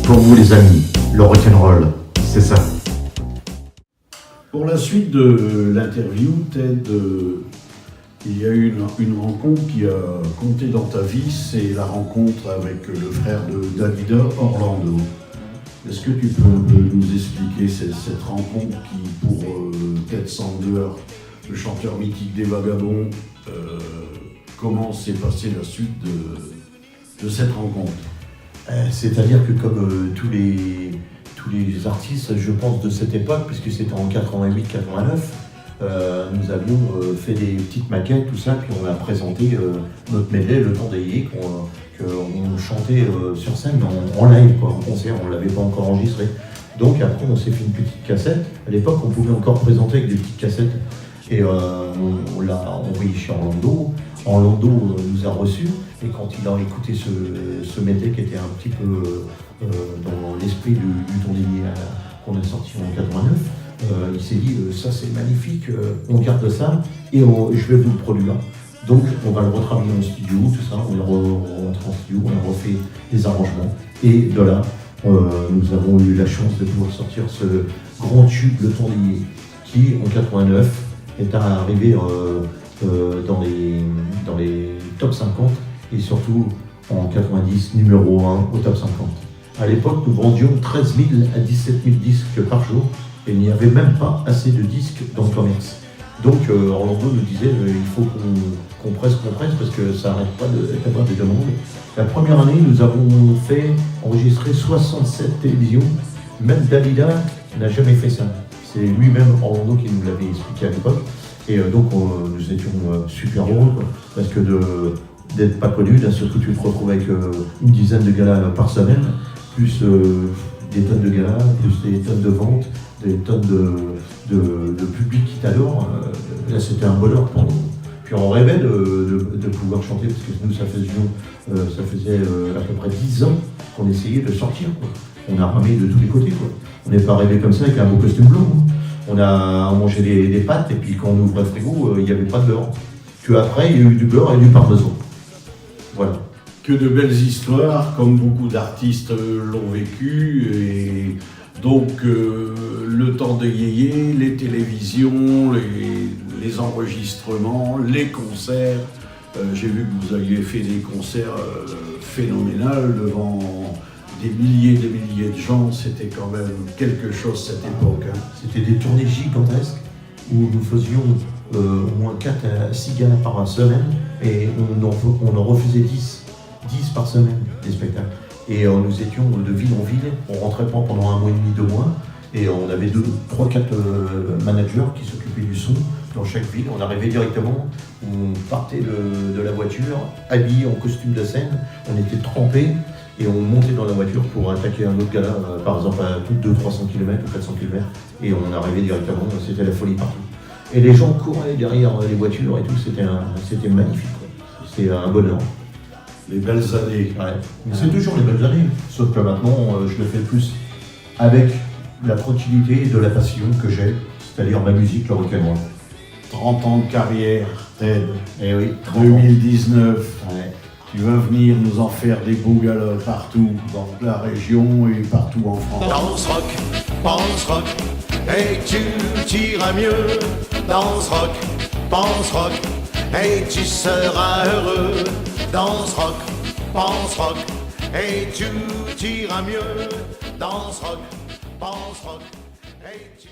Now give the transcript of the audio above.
Pour vous les amis, le rock'n'roll, c'est ça. Pour la suite de l'interview, Ted, il y a eu une rencontre qui a compté dans ta vie, c'est la rencontre avec le frère de Davida, Orlando. Est-ce que tu peux nous expliquer cette rencontre qui, pour Ted Sandler, le chanteur mythique des Vagabonds, comment s'est passée la suite de cette rencontre? C'est-à-dire que comme tous les artistes, je pense, de cette époque, puisque c'était en 88-89, nous avions fait des petites maquettes, tout ça, puis on a présenté notre medley, Le Temps d'Ayé, qu'on chantait sur scène, en live, quoi, en concert, on ne l'avait pas encore enregistré. Donc après, on s'est fait une petite cassette. À l'époque, on pouvait encore présenter avec des petites cassettes. Et on l'a envoyé chez Orlando. Orlando nous a reçus. Et quand il a écouté ce medley qui était un petit peu dans l'esprit du Temps d'Ayé qu'on a sorti en 89, il s'est dit ça c'est magnifique, on garde ça et je vais vous le produire. Donc on va le retravailler en studio, tout ça, on le rentre en studio, on a refait des arrangements. Et de là, nous avons eu la chance de pouvoir sortir ce grand tube, Le Temps d'Ayé, qui en 89 est arrivé dans les top 50 et surtout en 90 numéro 1 au top 50. À l'époque, nous vendions 13 000 à 17 000 disques par jour et il n'y avait même pas assez de disques dans le commerce. Donc Orlando nous disait il faut qu'on presse parce que ça n'arrête pas d'avoir des demandes. La première année, nous avons fait enregistrer 67 télévisions. Même Dalida n'a jamais fait ça. C'est lui-même, Orlando, qui nous l'avait expliqué à l'époque. Et donc nous étions super heureux, quoi, parce que d'être pas connu, d'un seul coup tu te retrouves avec une dizaine de galas par semaine, plus des tonnes de galas, plus des tonnes de ventes, des tonnes de public qui t'adore. Là c'était un bonheur pour nous. Puis on rêvait de pouvoir chanter, parce que nous ça faisait à peu près 10 ans qu'on essayait de sortir, quoi. On a ramé de tous les côtés, quoi. On n'est pas arrivé comme ça avec un beau costume blanc, hein. On a mangé des pâtes et puis quand on ouvrait le frigo, il n'y avait pas de beurre. Puis après, il y a eu du beurre et du parmesan. Voilà. Que de belles histoires, comme beaucoup d'artistes l'ont vécu. Et donc, le temps de yéyé, les télévisions, les enregistrements, les concerts. J'ai vu que vous aviez fait des concerts phénoménaux devant des milliers de gens. C'était quand même quelque chose cette époque, hein. C'était des tournées gigantesques où nous faisions au moins 4 à 6 galas par semaine et on en refusait 10 par semaine des spectacles. Et nous étions de ville en ville, on rentrait pas pendant un mois et demi, 2 mois, et on avait 3, 4 managers qui s'occupaient du son dans chaque ville. On arrivait directement, on partait de la voiture, habillés en costume de scène, on était trempés, et on montait dans la voiture pour attaquer un autre gala, par exemple à toutes 200-300 km ou 400 km, et on arrivait directement, c'était la folie partout. Et les gens couraient derrière les voitures et tout, c'était magnifique, quoi. C'était un bonheur. Les belles années. Ouais. Mais c'est toujours les belles années, sauf que maintenant je le fais plus avec la tranquillité et de la passion que j'ai, c'est-à-dire ma musique, le rock'n'roll. 30 ans de carrière, Ted. Eh oui, 2019. Ouais. Tu vas venir nous en faire des beaux galas partout dans la région et partout en France. Pense rock, et tu t'iras mieux. Danse rock, et tu seras heureux. Danse rock, pense rock, et tu t'iras mieux. Danse rock, pense rock, et tu